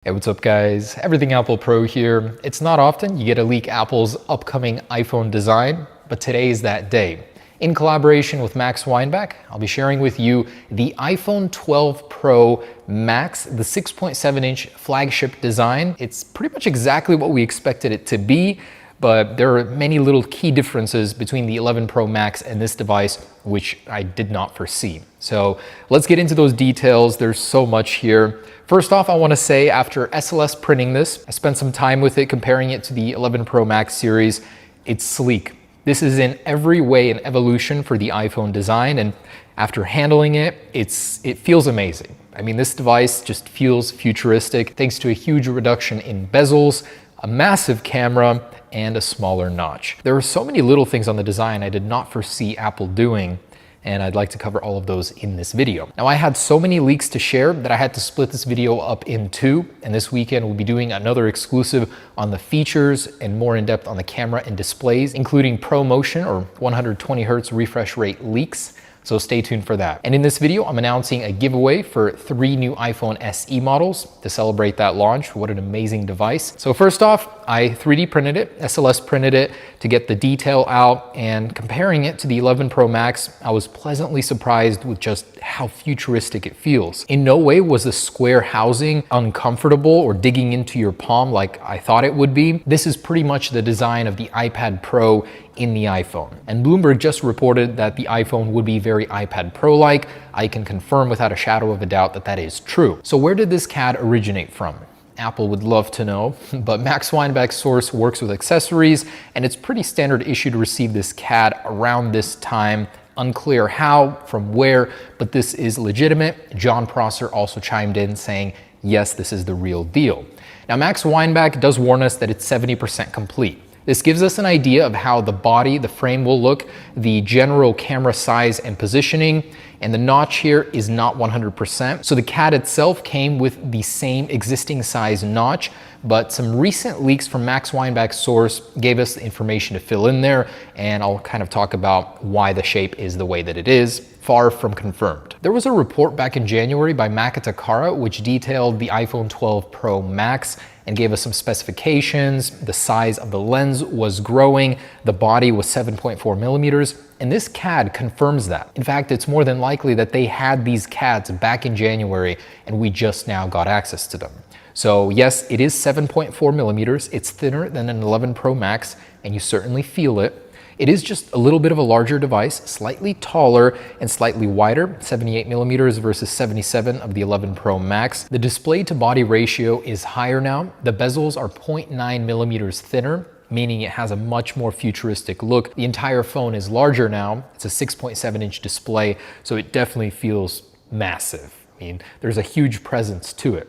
Hey, what's up guys? Everything Apple Pro here. It's not often you get to leak Apple's upcoming iPhone design, but today is that day. In collaboration with Max Weinbach, I'll be sharing with you the iPhone 12 Pro Max, the 6.7-inch flagship design. It's pretty much exactly what we expected it to be, but there are many little key differences between the 11 Pro Max and this device, which I did not foresee. So let's get into those details. There's so much here. First off, I want to say after SLS printing this, I spent some time with it comparing it to the 11 Pro Max series. It's sleek. This is in every way an evolution for the iPhone design, and after handling it, it feels amazing. I mean, this device just feels futuristic thanks to a huge reduction in bezels, a massive camera, and a smaller notch. There are so many little things on the design I did not foresee Apple doing, and I'd like to cover all of those in this video. Now, I had so many leaks to share that I had to split this video up in two, and this weekend we'll be doing another exclusive on the features and more in depth on the camera and displays, including ProMotion or 120 Hz refresh rate leaks. So stay tuned for that. And in this video, I'm announcing a giveaway for 3 new iPhone SE models to celebrate that launch. What an amazing device. So first off, I 3D printed it, SLS printed it to get the detail out, and comparing it to the 11 Pro Max, I was pleasantly surprised with just how futuristic it feels. In no way was the square housing uncomfortable or digging into your palm like I thought it would be. This is pretty much the design of the iPad Pro in the iPhone. And Bloomberg just reported that the iPhone would be very iPad Pro-like. I can confirm without a shadow of a doubt that that is true. So where did this CAD originate from? Apple would love to know, but Max Weinbach's source works with accessories, and it's pretty standard issue to receive this CAD around this time. Unclear how, from where, but this is legitimate. John Prosser also chimed in saying, yes, this is the real deal. Now, Max Weinbach does warn us that it's 70% complete. This gives us an idea of how the body, the frame will look, the general camera size and positioning, and the notch here is not 100%. So the CAD itself came with the same existing size notch, but some recent leaks from Max Weinbach's source gave us the information to fill in there, and I'll kind of talk about why the shape is the way that it is, far from confirmed. There was a report back in January by Makita Kara which detailed the iPhone 12 Pro Max and gave us some specifications. The size of the lens was growing, the body was 7.4 millimeters, and this CAD confirms that. In fact, it's more than likely that they had these CADs back in January and we just now got access to them. So yes, it is 7.4 millimeters. It's thinner than an 11 Pro Max, and you certainly feel it. It is just a little bit of a larger device, slightly taller and slightly wider, 78 millimeters versus 77 of the 11 Pro Max. The display to body ratio is higher now. The bezels are 0.9 millimeters thinner, meaning it has a much more futuristic look. The entire phone is larger now. It's a 6.7-inch display, so it definitely feels massive. I mean, there's a huge presence to it.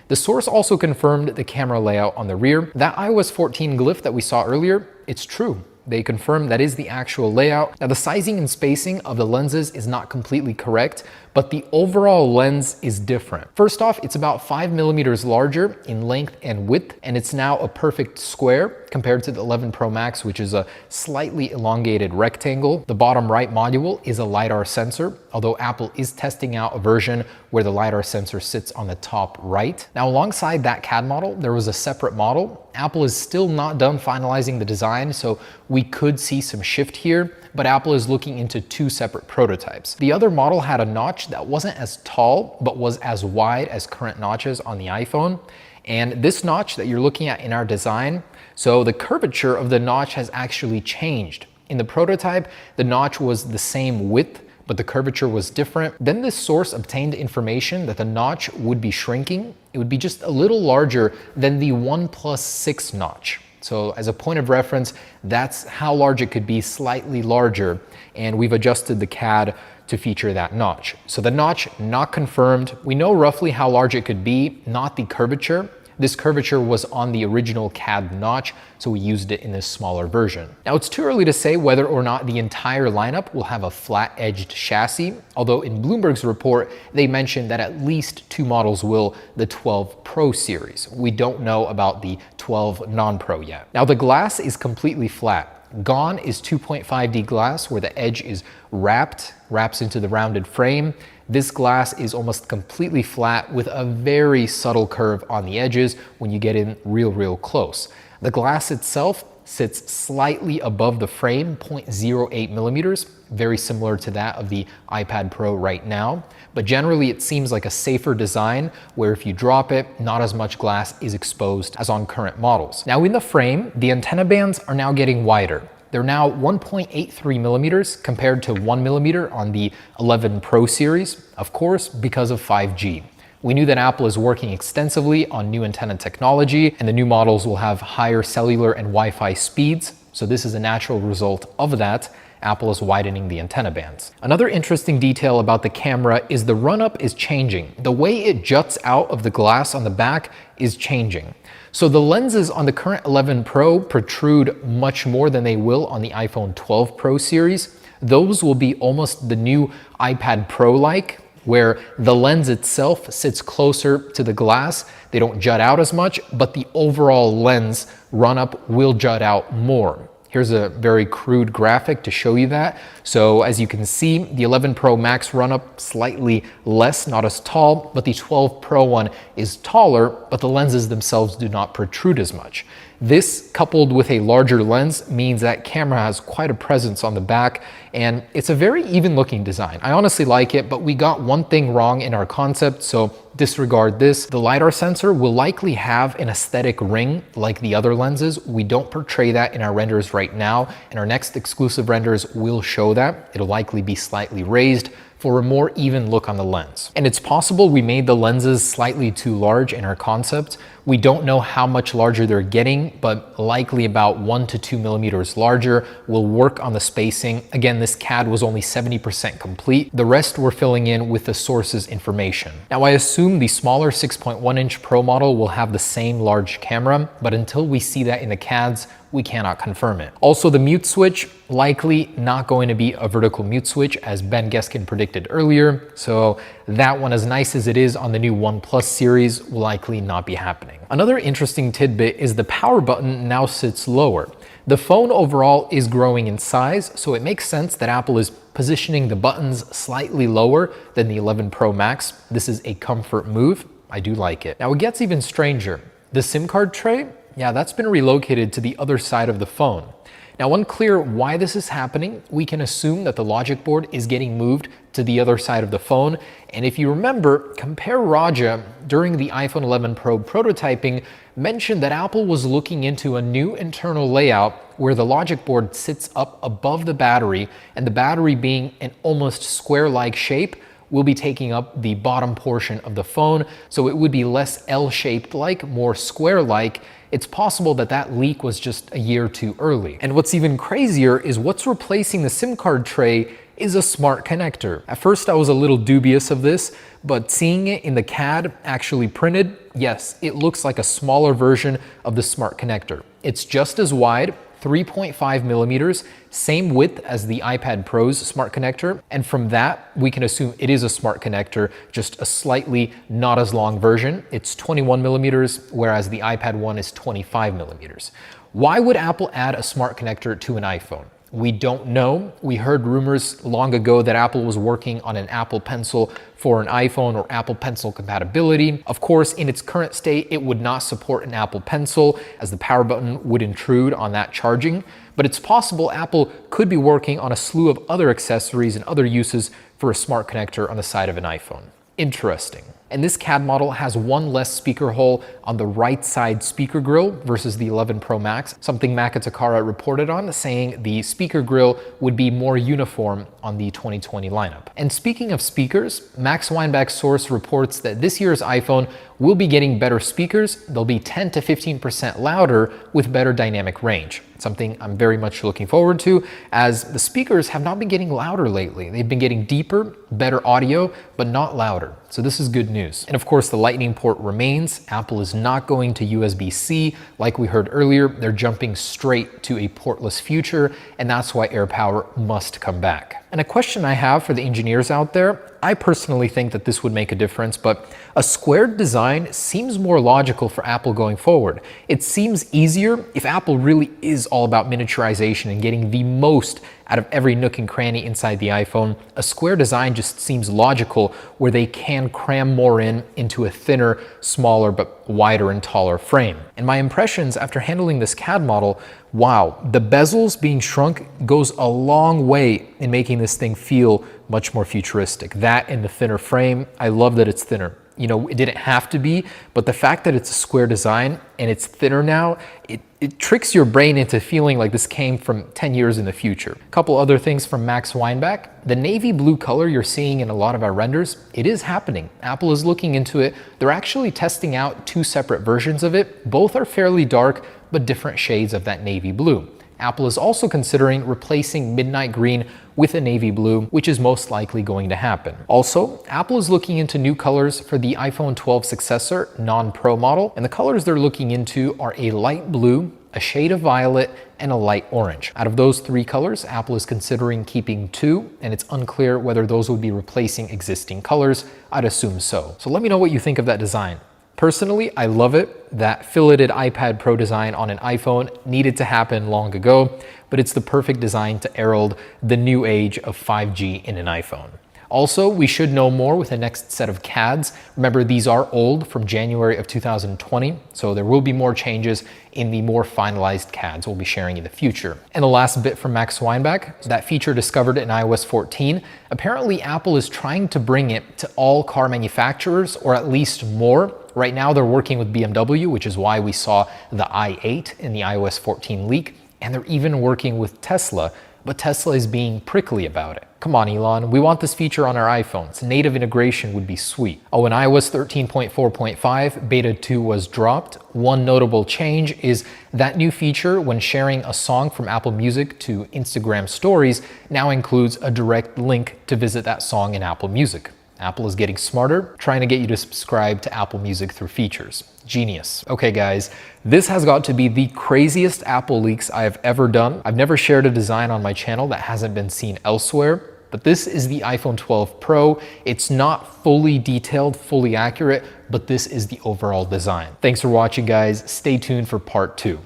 The source also confirmed the camera layout on the rear. That iOS 14 glyph that we saw earlier, it's true. They confirmed that is the actual layout. Now, the sizing and spacing of the lenses is not completely correct, but the overall lens is different. First off, it's about 5 millimeters larger in length and width, and it's now a perfect square compared to the 11 Pro Max, which is a slightly elongated rectangle. The bottom right module is a LiDAR sensor, although Apple is testing out a version where the LiDAR sensor sits on the top right. Now, alongside that CAD model, there was a separate model. Apple is still not done finalizing the design, so we could see some shift here, but Apple is looking into 2 separate prototypes. The other model had a notch that wasn't as tall, but was as wide as current notches on the iPhone. And this notch that you're looking at in our design, so the curvature of the notch has actually changed. In the prototype, the notch was the same width, but the curvature was different. Then this source obtained information that the notch would be shrinking. It would be just a little larger than the OnePlus 6 notch. So as a point of reference, that's how large it could be, slightly larger. And we've adjusted the CAD to feature that notch. So the notch, not confirmed. We know roughly how large it could be, not the curvature. This curvature was on the original CAD notch, so we used it in this smaller version. Now, it's too early to say whether or not the entire lineup will have a flat-edged chassis, although in Bloomberg's report, they mentioned that at least 2 models will, the 12 Pro series. We don't know about the 12 non-Pro yet. Now, the glass is completely flat. Gone is 2.5D glass where the edge is wraps into the rounded frame. This glass is almost completely flat with a very subtle curve on the edges when you get in real close. The glass itself sits slightly above the frame, 0.08 millimeters, very similar to that of the iPad Pro right now. But generally it seems like a safer design where if you drop it, not as much glass is exposed as on current models. Now in the frame, the antenna bands are now getting wider. They're now 1.83 millimeters compared to 1 millimeter on the 11 Pro series, of course, because of 5G. We knew that Apple is working extensively on new antenna technology, and the new models will have higher cellular and Wi-Fi speeds, so this is a natural result of that. Apple is widening the antenna bands. Another interesting detail about the camera is the run-up is changing. The way it juts out of the glass on the back is changing. So the lenses on the current 11 Pro protrude much more than they will on the iPhone 12 Pro series. Those will be almost the new iPad Pro-like, where the lens itself sits closer to the glass. They don't jut out as much, but the overall lens run-up will jut out more. Here's a very crude graphic to show you that. So as you can see, the 11 Pro Max run-up slightly less, not as tall, but the 12 Pro one is taller, but the lenses themselves do not protrude as much. This, coupled with a larger lens, means that camera has quite a presence on the back, and it's a very even looking design. I honestly like it, but we got one thing wrong in our concept, so disregard this. The LiDAR sensor will likely have an aesthetic ring like the other lenses. We don't portray that in our renders right now, and our next exclusive renders will show that. It'll likely be slightly raised for a more even look on the lens. And it's possible we made the lenses slightly too large in our concept. We don't know how much larger they're getting, but likely about 1 to 2 millimeters larger. We'll work on the spacing. Again, this CAD was only 70% complete. The rest we're filling in with the source's information. Now, I assume the smaller 6.1-inch Pro model will have the same large camera, but until we see that in the CADs, we cannot confirm it. Also, the mute switch, likely not going to be a vertical mute switch as Ben Geskin predicted earlier. So that one, as nice as it is on the new OnePlus series, will likely not be happening. Another interesting tidbit is the power button now sits lower. The phone overall is growing in size, so it makes sense that Apple is positioning the buttons slightly lower than the 11 Pro Max. This is a comfort move. I do like it. Now it gets even stranger. The SIM card tray, yeah, that's been relocated to the other side of the phone. Now, unclear why this is happening, we can assume that the logic board is getting moved to the other side of the phone. And if you remember, Compare Raja, during the iPhone 11 Pro prototyping, mentioned that Apple was looking into a new internal layout where the logic board sits up above the battery, and the battery, being an almost square-like shape, will be taking up the bottom portion of the phone, so it would be less L-shaped like, more square-like. It's possible that that leak was just a year too early. And what's even crazier is what's replacing the SIM card tray is a smart connector. At first I was a little dubious of this, but seeing it in the CAD actually printed, yes, it looks like a smaller version of the smart connector. It's just as wide, 3.5 millimeters, same width as the iPad Pro's smart connector. And from that, we can assume it is a smart connector, just a slightly not as long version. It's 21 millimeters, whereas the iPad one is 25 millimeters. Why would Apple add a smart connector to an iPhone? We don't know. We heard rumors long ago that Apple was working on an Apple Pencil for an iPhone or Apple Pencil compatibility. Of course, in its current state, it would not support an Apple Pencil as the power button would intrude on that charging. But it's possible Apple could be working on a slew of other accessories and other uses for a smart connector on the side of an iPhone. Interesting. And this CAD model has one less speaker hole on the right side speaker grill versus the 11 Pro Max, something Makatakara reported on, saying the speaker grill would be more uniform on the 2020 lineup. And speaking of speakers, Max Weinbach's source reports that this year's iPhone will be getting better speakers. They'll be 10 to 15% louder with better dynamic range. Something I'm very much looking forward to, as the speakers have not been getting louder lately. They've been getting deeper, better audio, but not louder. So this is good news. And of course, the Lightning port remains. Apple is not going to USB-C. Like we heard earlier, they're jumping straight to a portless future, and that's why AirPower must come back. And a question I have for the engineers out there, I personally think that this would make a difference, but a squared design seems more logical for Apple going forward. It seems easier if Apple really is all about miniaturization and getting the most out of every nook and cranny inside the iPhone. A square design just seems logical where they can cram more into a thinner, smaller, but wider and taller frame. And my impressions after handling this CAD model, wow, the bezels being shrunk goes a long way in making this thing feel much more futuristic. That and the thinner frame, I love that it's thinner. You know, it didn't have to be, but the fact that it's a square design and it's thinner now, it tricks your brain into feeling like this came from 10 years in the future. A couple other things from Max Weinbach. The navy blue color you're seeing in a lot of our renders, it is happening. Apple is looking into it. They're actually testing out 2 separate versions of it. Both are fairly dark, but different shades of that navy blue. Apple is also considering replacing midnight green with a navy blue, which is most likely going to happen. Also, Apple is looking into new colors for the iPhone 12 successor non-Pro model, and the colors they're looking into are a light blue, a shade of violet, and a light orange. Out of those 3 colors, Apple is considering keeping 2, and it's unclear whether those would be replacing existing colors. I'd assume so. So let me know what you think of that design. Personally, I love it. That filleted iPad Pro design on an iPhone needed to happen long ago, but it's the perfect design to herald the new age of 5G in an iPhone. Also, we should know more with the next set of CADs. Remember, these are old from January of 2020, so there will be more changes in the more finalized CADs we'll be sharing in the future. And the last bit from Max Weinbach, that feature discovered in iOS 14. Apparently, Apple is trying to bring it to all car manufacturers, or at least more. Right now, they're working with BMW, which is why we saw the i8 in the iOS 14 leak, and they're even working with Tesla, but Tesla is being prickly about it. Come on, Elon, we want this feature on our iPhones. Native integration would be sweet. Oh, in iOS 13.4.5, Beta 2 was dropped. One notable change is that new feature when sharing a song from Apple Music to Instagram Stories now includes a direct link to visit that song in Apple Music. Apple is getting smarter, trying to get you to subscribe to Apple Music through features. Genius. Okay guys, this has got to be the craziest Apple leaks I have ever done. I've never shared a design on my channel that hasn't been seen elsewhere, but this is the iPhone 12 Pro. It's not fully detailed, fully accurate, but this is the overall design. Thanks for watching guys. Stay tuned for part 2.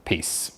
Peace.